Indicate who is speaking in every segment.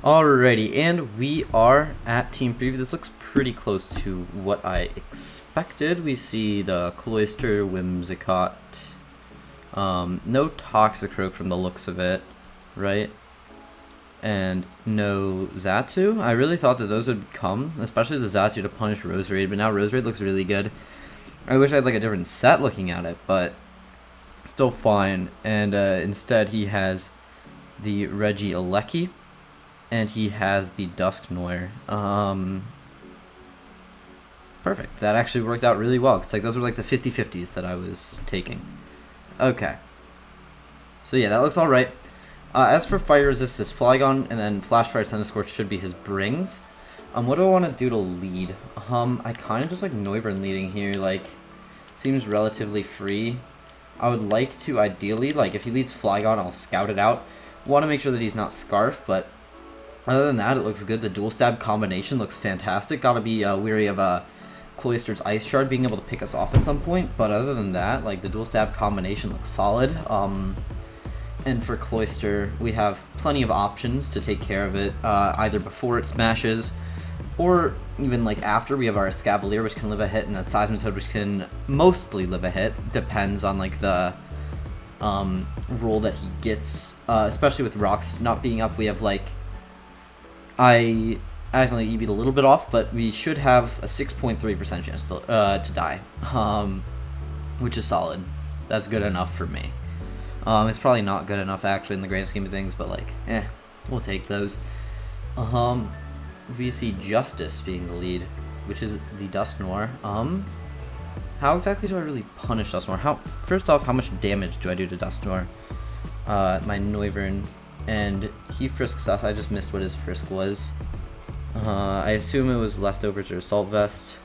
Speaker 1: Alrighty, and we are at Team Preview. This looks pretty close to what I expected. We see the Cloyster, Whimsicott, no Toxicroak from the looks of it, right? And no Xatu. I really thought that those would come, especially the Xatu to punish Roserade, but now Roserade looks really good. I wish I had like a different set looking at it, but still fine. And instead he has the Regieleki, and he has the Dusknoir. Perfect. That actually worked out really well, because like those were like the 50-50s that I was taking. Okay. So yeah, that looks alright. As for Fire Resist, this Flygon, and then Flash Fire Scorch should be his Brings. What do I want to do to lead? I kind of just like Noivern leading here, like, seems relatively free. I would like to, ideally, like, if he leads Flygon, I'll scout it out. Want to make sure that he's not Scarf, but other than that, it looks good. The Dual Stab combination looks fantastic. Gotta be weary of Cloyster's Ice Shard being able to pick us off at some point, but other than that, like, the Dual Stab combination looks solid. And for Cloyster, we have plenty of options to take care of it, either before it smashes, or even like after. We have our Escavalier, which can live a hit, and that Seismitoad, which can mostly live a hit. Depends on like the roll that he gets, especially with rocks not being up. We have like, I accidentally EV'd a little bit off, but we should have a 6.3% chance to die, which is solid. That's good enough for me. It's probably not good enough actually in the grand scheme of things, but like, we'll take those. We see Justice being the lead, which is the Dusknoir. How exactly do I really punish Dusknoir? First off, how much damage do I do to Dusknoir? My Noivern, and he frisks us. I just missed what his frisk was. I assume it was leftovers or Assault Vest.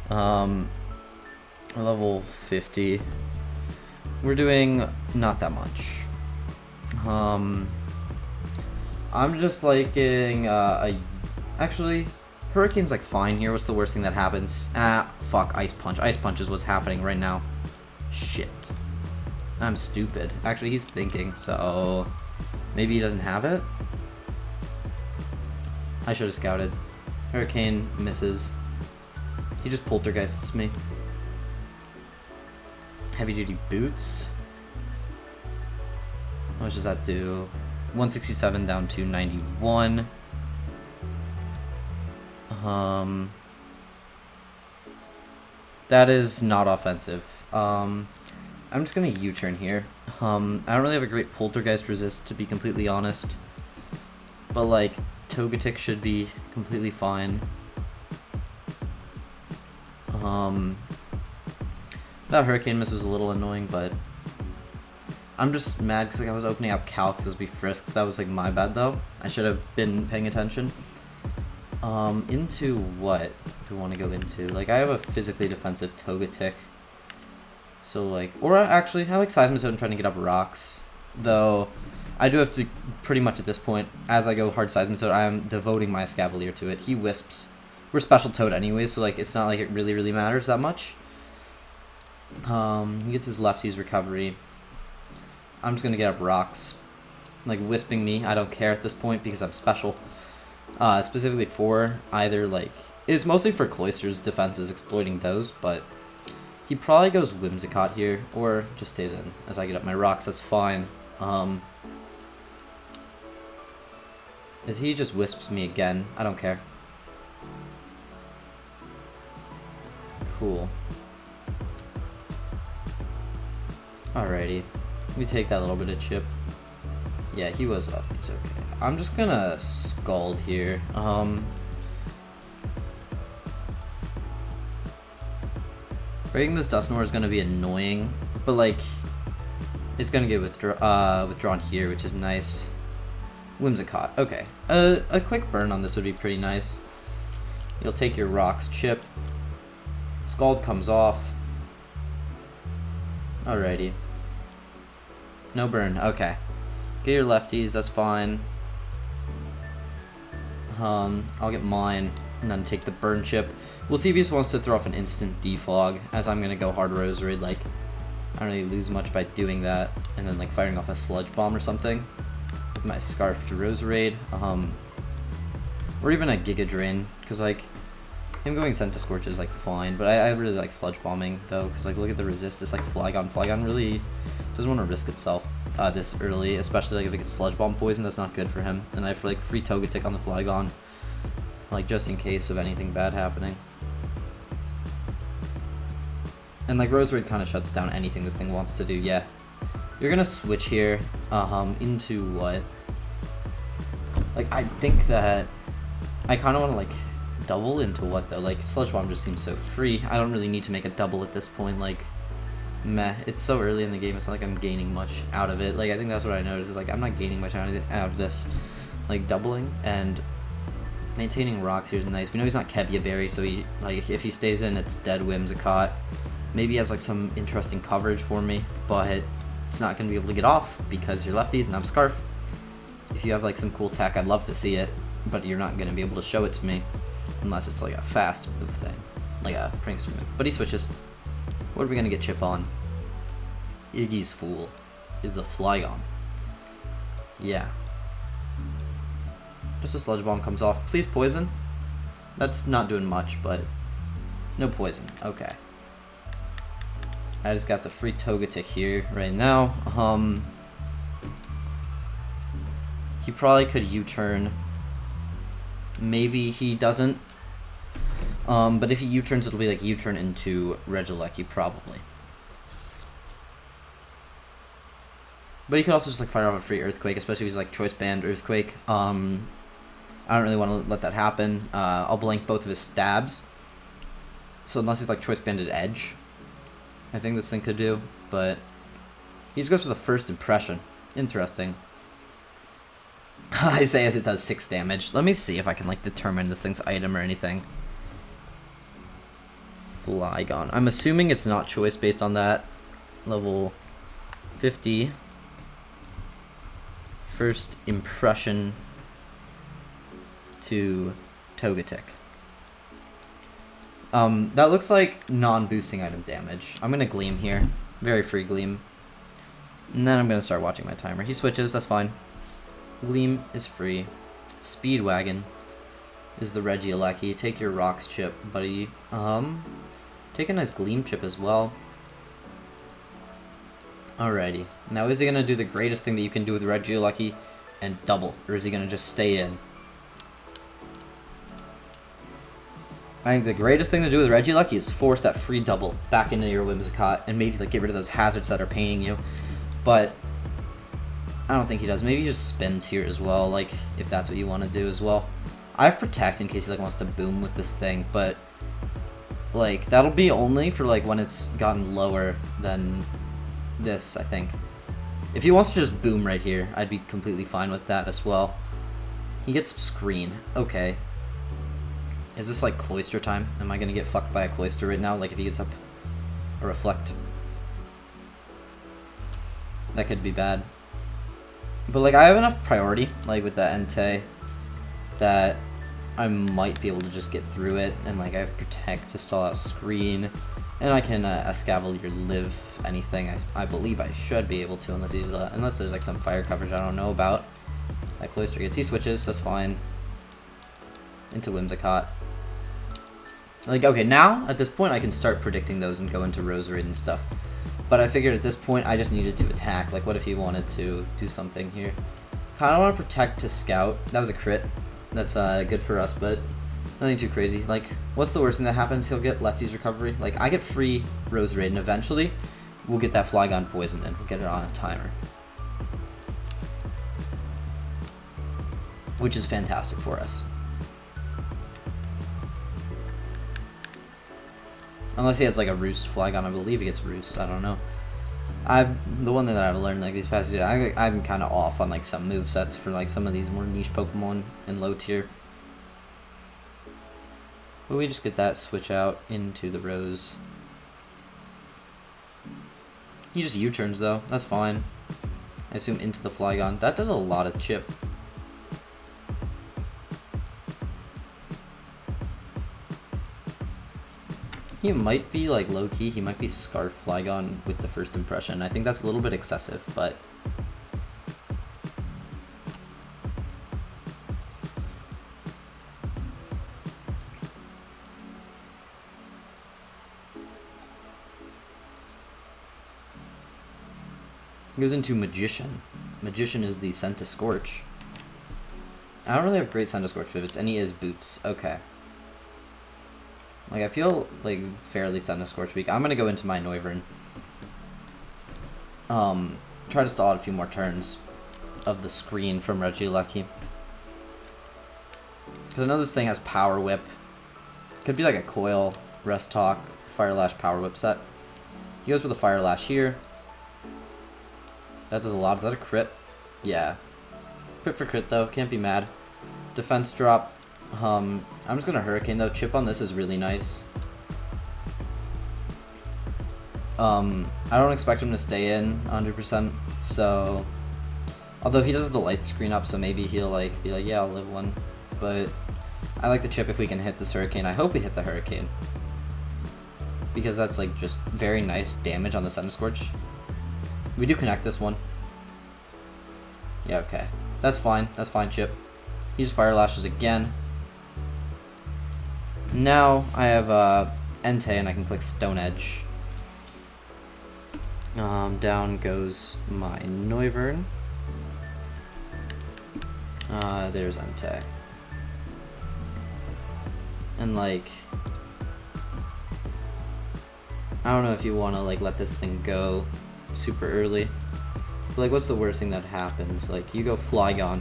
Speaker 1: Level 50. We're doing not that much. I'm just liking actually, Hurricane's like fine here. What's the worst thing that happens? Fuck, Ice Punch. Ice Punch is what's happening right now. Shit. I'm stupid. Actually, he's thinking, so maybe he doesn't have it? I should have scouted. Hurricane misses. He just poltergeists me. Heavy duty boots. How much does that do? 167 down to 91. That is not offensive. I'm just gonna U-turn here. I don't really have a great poltergeist resist, to be completely honest. But like, Togetic should be completely fine. That Hurricane miss was a little annoying, but I'm just mad because like I was opening up Calcs as we frisked. That was like my bad though. I should have been paying attention. Into what do we want to go into? Like, I have a physically defensive Togetic. So like, or actually, I like Seismitoad and trying to get up rocks. Though, I do have to, pretty much at this point, as I go hard Seismitoad, I am devoting my Escavalier to it. He Wisps. We're Special Toad anyways, so like, it's not like it really matters that much. He gets his lefties recovery. I'm just gonna get up rocks. Like, Wisping me, I don't care at this point because I'm special. Specifically for either, like, it's mostly for Cloyster's defenses, exploiting those, but he probably goes Whimsicott here, or just stays in as I get up my rocks. That's fine. Is he just Wisps me again? I don't care. Cool. Alrighty. We take that little bit of chip. Yeah, he was lefties, okay. I'm just gonna Scald here. Breaking this Dusknoir is gonna be annoying, but like, it's gonna get withdrawn here, which is nice. Whimsicott, okay. A quick burn on this would be pretty nice. You'll take your rocks, chip. Scald comes off. Alrighty. No burn, okay. Get your lefties, that's fine. I'll get mine, and then take the burn chip. We'll see if he just wants to throw off an instant defog, as I'm gonna go hard Roserade. Like, I don't really lose much by doing that, and then like firing off a Sludge Bomb or something. My Scarf to Roserade. Or even a Giga Drain, because like him going Scentiscorch is like fine, but I really like Sludge Bombing though, because like look at the resist. It's like Flygon. Flygon really doesn't want to risk itself this early, especially like if it gets Sludge Bomb poison. That's not good for him. And I have like free Togetic on the Flygon, like just in case of anything bad happening. And like Roserade kind of shuts down anything this thing wants to do. Yeah, you're gonna switch here into what? Like I think that I kind of want to like double into what though? Like Sludge Bomb just seems so free. I don't really need to make a double at this point. Like meh, it's so early in the game. It's not like I'm gaining much out of it. Like I think that's what I noticed is like I'm not gaining much out of this. Like doubling and maintaining rocks here is nice. We know he's not Kebia Berry, so he like if he stays in, it's dead Whimsicott. Maybe he has like some interesting coverage for me, but it's not gonna be able to get off because you're lefties and I'm Scarf. If you have like some cool tech, I'd love to see it, but you're not gonna be able to show it to me unless it's like a fast move thing, like a Prankster move. But he switches. What are we gonna get Chip on? Iggy's Fool is the Flygon. Yeah. Just a Sludge Bomb comes off. Please poison. That's not doing much, but no poison. Okay. I just got the free Togetic here right now. He probably could U-turn. Maybe he doesn't. But if he U-turns, it'll be like U-turn into Regieleki, probably. But he could also just like fire off a free Earthquake, especially if he's like Choice Band Earthquake. I don't really want to let that happen. I'll blank both of his stabs. So unless he's like Choice Banded Edge, I think this thing could do. But he just goes for the first impression. Interesting. I say as it does 6 damage. Let me see if I can like determine this thing's item or anything. Flygon. I'm assuming it's not choice based on that. Level 50. First impression to Togetic. That looks like non-boosting item damage. I'm gonna Gleam here. Very free Gleam. And then I'm gonna start watching my timer. He switches, that's fine. Gleam is free. Speedwagon is the Regieleki. Take your Rocks Chip, buddy. Take a nice Gleam Chip as well. Alrighty. Now is he gonna do the greatest thing that you can do with Regieleki and double? Or is he gonna just stay in? I think the greatest thing to do with Regieleki is force that free double back into your Whimsicott and maybe like get rid of those hazards that are paining you. But I don't think he does. Maybe he just spins here as well, like if that's what you want to do as well. I have Protect in case he like wants to boom with this thing, but like that'll be only for like when it's gotten lower than this, I think. If he wants to just boom right here, I'd be completely fine with that as well. He gets Screen. Okay. Is this like Cloyster time? Am I gonna get fucked by a Cloyster right now? Like if he gets up a Reflect. That could be bad. But like I have enough priority, like with that Entei, that I might be able to just get through it. And like I have Protect to stall out Screen. And I can Escavalier live anything. I believe I should be able to, unless he's unless there's like some fire coverage I don't know about. That Cloyster gets, he switches, that's fine. Into Whimsicott. Like, okay, now, at this point, I can start predicting those and go into Roserade and stuff. But I figured at this point, I just needed to attack. Like, what if he wanted to do something here? Kind of want to Protect to Scout. That was a crit. That's good for us, but nothing too crazy. Like, what's the worst thing that happens? He'll get Lefty's Recovery. Like, I get free Roserade, and eventually, we'll get that Flygon poison and we'll get it on a timer. Which is fantastic for us. Unless he has like a Roost Flygon, I believe he gets Roost. I don't know. The one thing that I've learned like these past few days, I'm kind of off on like some movesets for like some of these more niche Pokemon in low tier. But we just get that switch out into the Rose. He just U-turns though. That's fine. I assume into the Flygon. That does a lot of chip. He might be like low-key, he might be Scarf Flygon with the first impression. I think that's a little bit excessive, but Goes into Magician. Magician is the Scent to Scorch. I don't really have great Scent to Scorch pivots, and he is Boots. Okay. Like, I feel, like, fairly Scent to Scorch weak. I'm gonna go into my Noivern. Try to stall out a few more turns of the screen from Regieleki. Because I know this thing has Power Whip. Could be like a Coil, Rest Talk, Fire Lash, Power Whip set. He goes with a Fire Lash here. That does a lot. Is that a crit? Yeah. Crit for crit though, can't be mad. Defense drop. I'm just gonna Hurricane though. Chip on this is really nice. I don't expect him to stay in 100%, so... Although he does have the light screen up, so maybe he'll like be like, yeah, I'll live one. But I like the chip if we can hit this Hurricane. I hope we hit the Hurricane. Because that's like just very nice damage on the Scent to Scorch. We do connect this one. Yeah, okay. That's fine. That's fine, Chip. He just Fire Lashes again. Now I have Entei and I can click Stone Edge. Down goes my Noivern. There's Entei. And like, I don't know if you want to like let this thing go super early. But, like, what's the worst thing that happens? Like, you go Flygon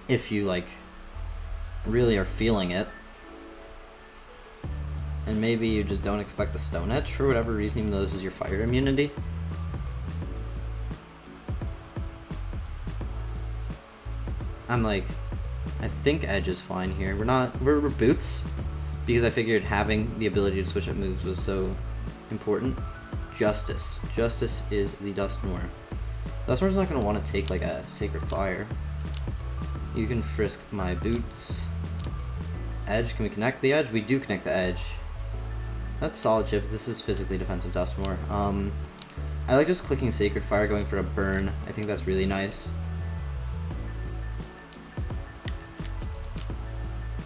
Speaker 1: if you like really are feeling it. And maybe you just don't expect the Stone Edge for whatever reason, even though this is your fire immunity. I'm like, I think Edge is fine here. We're Boots, because I figured having the ability to switch up moves was so important. Justice. Justice is the Dusknoir. Dusknoir's not going to want to take like a Sacred Fire. You can frisk my Boots. Edge, can we connect the Edge? We do connect the Edge. That's solid, Chip. This is physically defensive Dusknoir. I like just clicking Sacred Fire, going for a burn. I think that's really nice.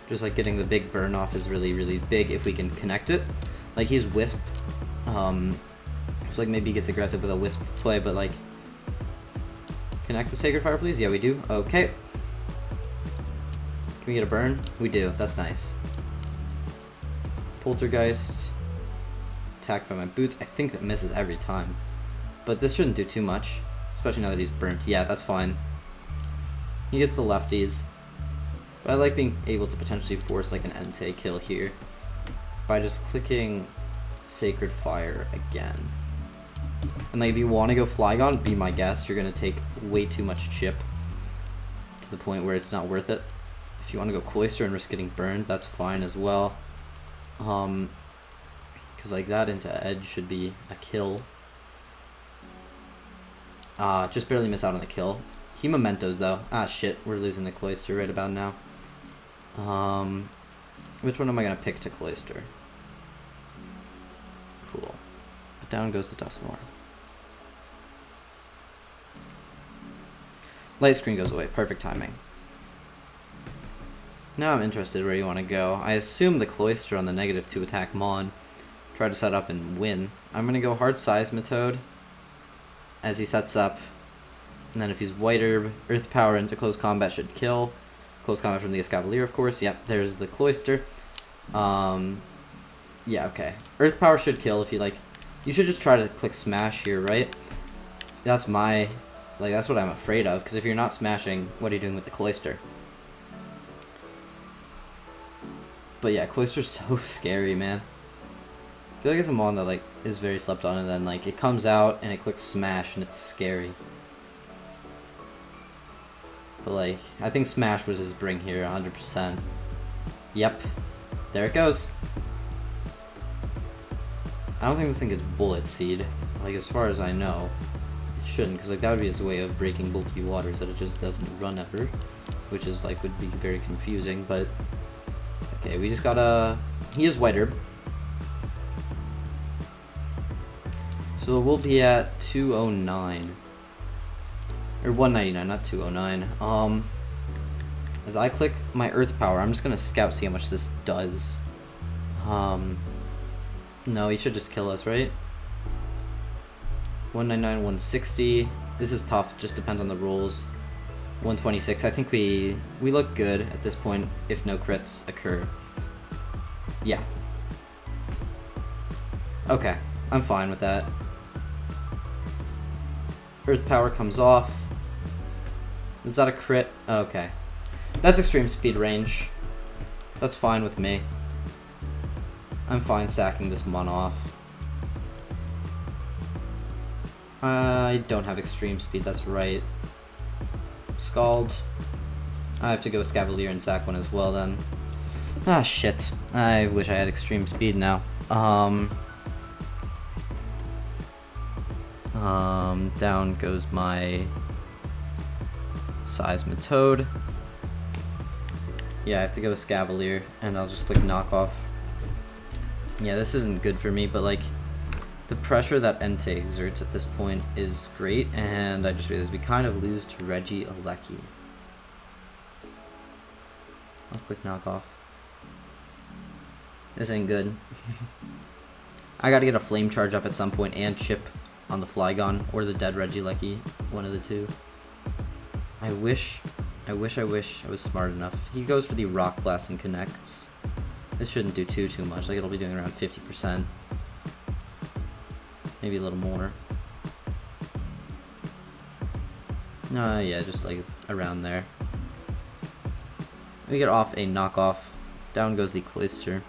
Speaker 1: Just like getting the big burn off is really, really big if we can connect it. Like he's Wisp. So like maybe he gets aggressive with a Wisp play, but like connect the Sacred Fire, please. Yeah, we do. Okay. Can we get a burn? We do. That's nice. Poltergeist. Attacked by my Boots. I think that misses every time. But this shouldn't do too much. Especially now that he's burnt. Yeah, that's fine. He gets the lefties. But I like being able to potentially force like an Entei kill here. By just clicking Sacred Fire again. And like if you want to go Flygon, be my guest. You're going to take way too much chip. To the point where it's not worth it. If you want to go Cloyster and risk getting burned, that's fine as well. Because like that into Edge should be a kill. Just barely miss out on the kill. He Mementos though. Ah shit, we're losing the Cloyster right about now. Which one am I going to pick to Cloyster? Cool. But down goes the Dusknoir. Light screen goes away. Perfect timing. Now I'm interested where you want to go. I assume the Cloyster on the negative to attack Mon. Try to set up and win. I'm going to go Hard Seismitoad as he sets up. And then if he's White Herb, Earth Power into close combat should kill. Close combat from the Escavalier, of course. Yep, there's the Cloyster. Yeah, okay. Earth Power should kill if you like. You should just try to click Smash here, right? That's my... Like, that's what I'm afraid of. Because if you're not smashing, what are you doing with the Cloyster? But yeah, Cloyster's so scary, man. I feel like it's a mon that like is very slept on, and then like it comes out and it clicks Smash and it's scary. But like, I think Smash was his bring here, 100%. Yep, there it goes. I don't think this thing gets Bullet Seed. Like as far as I know, it shouldn't, because like that would be his way of breaking bulky waters that it just doesn't run ever, which is like would be very confusing. But okay, we just got he is White Herb. So we'll be at 209. Or 199, not 209. As I click my Earth Power, I'm just gonna scout, see how much this does. No, he should just kill us, right? 199, 160. This is tough, just depends on the rules. 126. I think we look good at this point if no crits occur. Yeah. Okay, I'm fine with that. Earth power comes off. Is that a crit? Okay. That's extreme speed range. That's fine with me. I'm fine sacking this mon off. I don't have extreme speed, that's right. Scald. I have to go Scavalier and sack one as well then. Ah, shit. I wish I had extreme speed now. Down goes my Seismitoad. Yeah, I have to go Scavalier, and I'll just click knockoff. Yeah, this isn't good for me, but like, the pressure that Entei exerts at this point is great, and I just realized we kind of lose to Regieleki. I'll click knockoff. This ain't good. I gotta get a flame charge up at some point and chip on the Flygon or the dead Regieleki, one of the two. I wish I was smart enough. He goes for the Rock Blast and connects. This shouldn't do too much, like it'll be doing around 50%. Maybe a little more. Yeah, just like around there. We get off a knockoff. Down goes the Cloyster.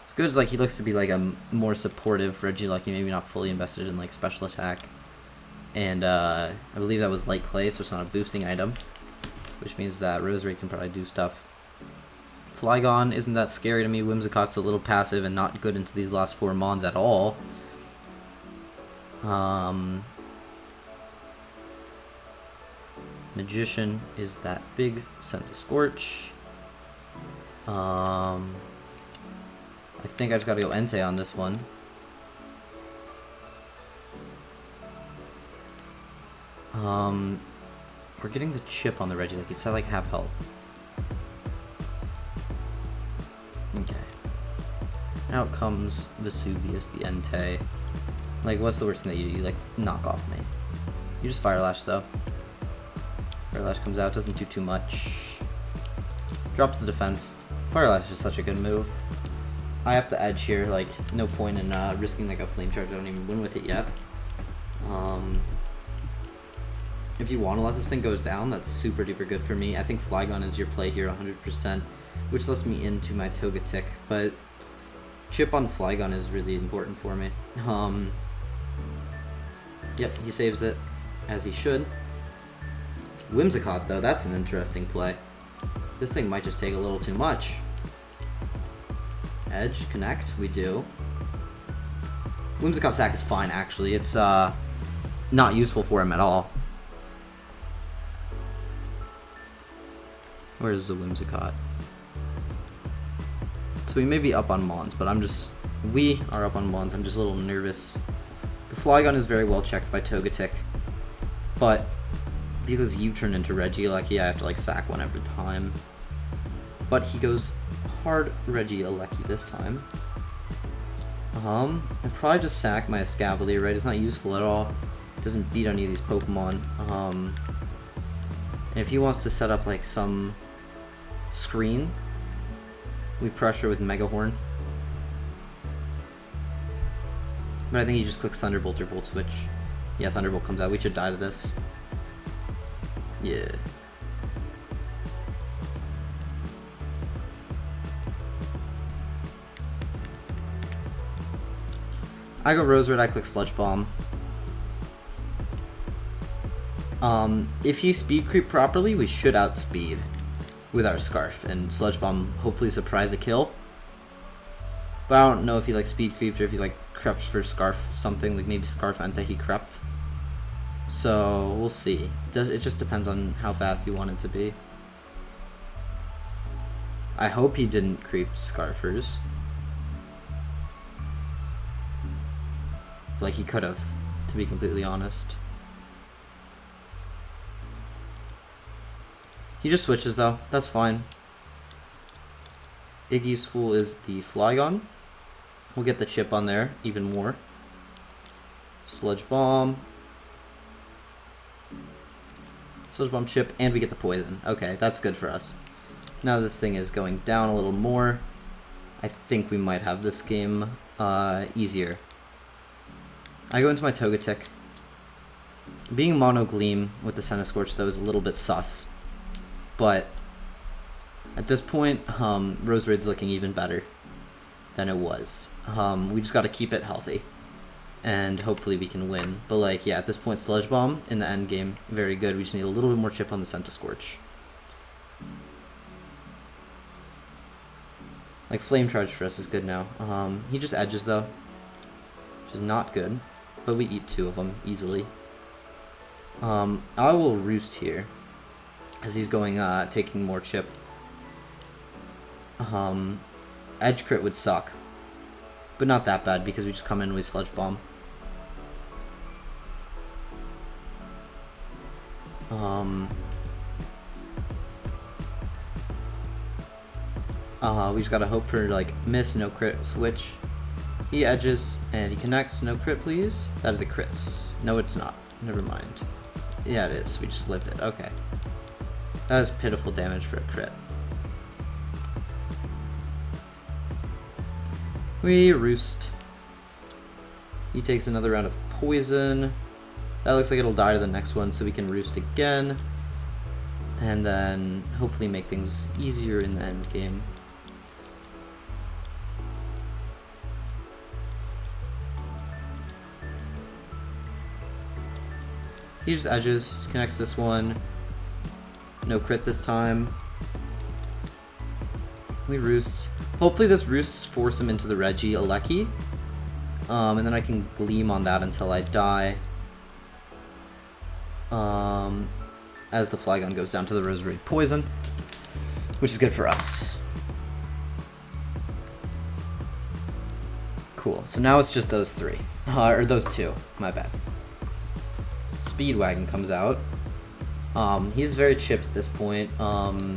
Speaker 1: It's good as like he looks to be like a more supportive Regieleki, maybe not fully invested in like special attack. And I believe that was light clay, so it's not a boosting item, which means that Roserade can probably do stuff. Flygon isn't that scary to me. Whimsicott's a little passive and not good into these last 4 mons at all. Magician is that big Scentiscorch. I think I just gotta go Entei on this one. We're getting the chip on the Regieleki. It's at like half health. Okay. Out comes Vesuvius, the Entei. Like, what's the worst thing that you do? You, like, knock off me. You just Fire Lash, though. Fire Lash comes out, doesn't do too much. Drops the defense. Fire Lash is such a good move. I have to edge here, like, no point in risking, like, a Flame Charge. I don't even win with it yet. If you want to let this thing go down, that's super duper good for me. I think Flygon is your play here 100%, which lets me into my Togetic, but chip on Flygon is really important for me. Yep, he saves it, as he should. Whimsicott, though, that's an interesting play. This thing might just take a little too much. Edge, connect, we do. Whimsicott sack is fine, actually. It's not useful for him at all. Where's the Whimsicott? So we may be up on Mons, but we are up on Mons. I'm just a little nervous. The Flygon is very well checked by Togetic, but because you turn into Regieleki, I have to like sack one every time. But he goes hard Regieleki this time. I'd probably just sack my Escavalier, right? It's not useful at all. It doesn't beat any of these Pokemon. And if he wants to set up like some screen, we pressure with Mega Horn. But I think he just clicks Thunderbolt or Volt Switch. Yeah, Thunderbolt comes out. We should die to this. Yeah. I go Roserade, I click Sludge Bomb. If he speed creep properly, we should outspeed with our Scarf, and Sludge Bomb hopefully surprise a kill. But I don't know if he like speed creeps or if he like crept for Scarf something, like maybe Scarf Entei he crept. So we'll see. It just depends on how fast you want it to be. I hope he didn't creep Scarfers. Like he could have, to be completely honest. He just switches though, that's fine. Iggy's Fool is the Flygon. We'll get the chip on there even more. Sludge Bomb. Sludge Bomb chip, and we get the poison. Okay, that's good for us. Now this thing is going down a little more. I think we might have this game easier. I go into my Togetic. Being Mono Gleam with the Centiskorch though is a little bit sus. But at this point, Roserade's looking even better than it was. We just gotta keep it healthy. And hopefully we can win. But like, yeah, at this point, Sludge Bomb in the end game, very good. We just need a little bit more chip on the Centiskorch. Like, Flame Charge for us is good now. He just edges though, which is not good. But we eat 2 of them easily. I will Roost here, as he's going, taking more chip. Edge crit would suck, but not that bad because we just come in with Sludge Bomb. We just gotta hope for like miss, no crit, switch. He edges and he connects, no crit please. That is a crit. No it's not, never mind. Yeah it is, we just lived it, okay. That is pitiful damage for a crit. We Roost. He takes another round of poison. That looks like it'll die to the next one, so we can Roost again. And then hopefully make things easier in the end game. He just edges, connects this one. No crit this time. We Roost. Hopefully this Roosts force him into the Regieleki. And then I can Gleam on that until I die. As the Flygon goes down to the Roserade Poison, which is good for us. Cool, so now it's just those 3. Or those 2, my bad. Speedwagon comes out. He's very chipped at this point. I'll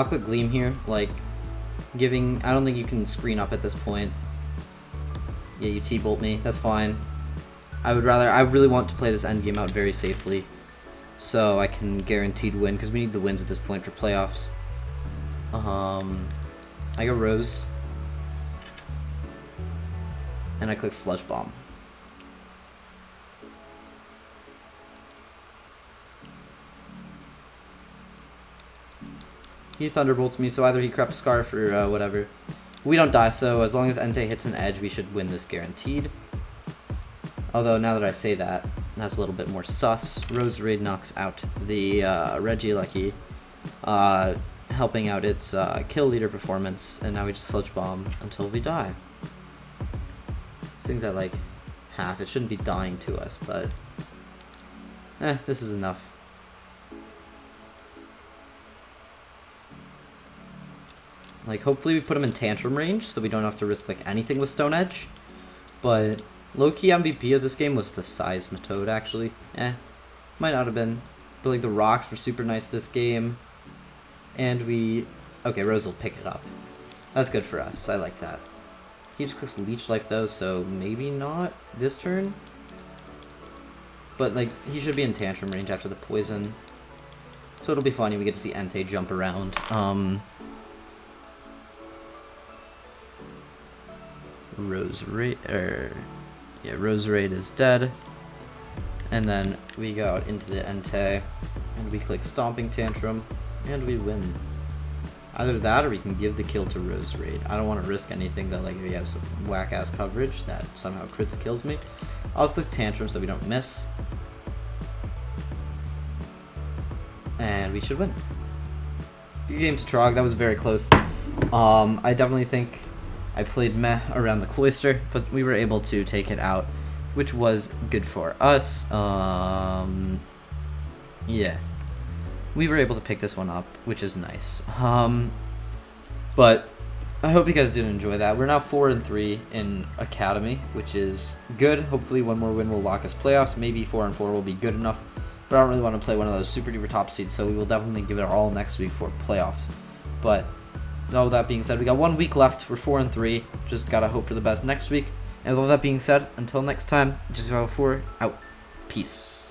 Speaker 1: click Gleam here, like, giving... I don't think you can screen up at this point. Yeah, you T-Bolt me, that's fine. I really want to play this endgame out very safely, so I can guaranteed win, because we need the wins at this point for playoffs. I go Rose, and I click Sludge Bomb. He Thunderbolts me, so either he Crept Scarf or whatever. We don't die, so as long as Entei hits an edge, we should win this guaranteed. Although, now that I say that, that's a little bit more sus. Roserade knocks out the Regieleki, helping out its kill leader performance, and now we just Sludge Bomb until we die. This thing's at like half. It shouldn't be dying to us, but this is enough. Like, hopefully we put him in Tantrum range, so we don't have to risk like anything with Stone Edge. But low-key MVP of this game was the Seismitoad, actually. Might not have been. But like the rocks were super nice this game. And we... Okay, Rose will pick it up. That's good for us. I like that. He just clicks Leech Life though, so maybe not this turn. But like, he should be in Tantrum range after the poison. So it'll be funny, we get to see Entei jump around. Roserade is dead. And then we go out into the Entei, and we click Stomping Tantrum, and we win. Either that, or we can give the kill to Roserade. I don't want to risk anything that, like, if he has some whack-ass coverage that somehow crits kills me. I'll click Tantrum so we don't miss. And we should win. Good game to Trog, that was very close. I definitely think I played meh around the Cloister, but we were able to take it out, which was good for us. Yeah. We were able to pick this one up, which is nice. But I hope you guys did enjoy that. We're now 4-3 in Academy, which is good. Hopefully one more win will lock us playoffs. Maybe 4-4 will be good enough. But I don't really want to play one of those super duper top seeds, so we will definitely give it our all next week for playoffs. But all that being said, we got 1 week left. We're 4-3. Just gotta hope for the best next week. And with all that being said, until next time, JBWestside out. Peace.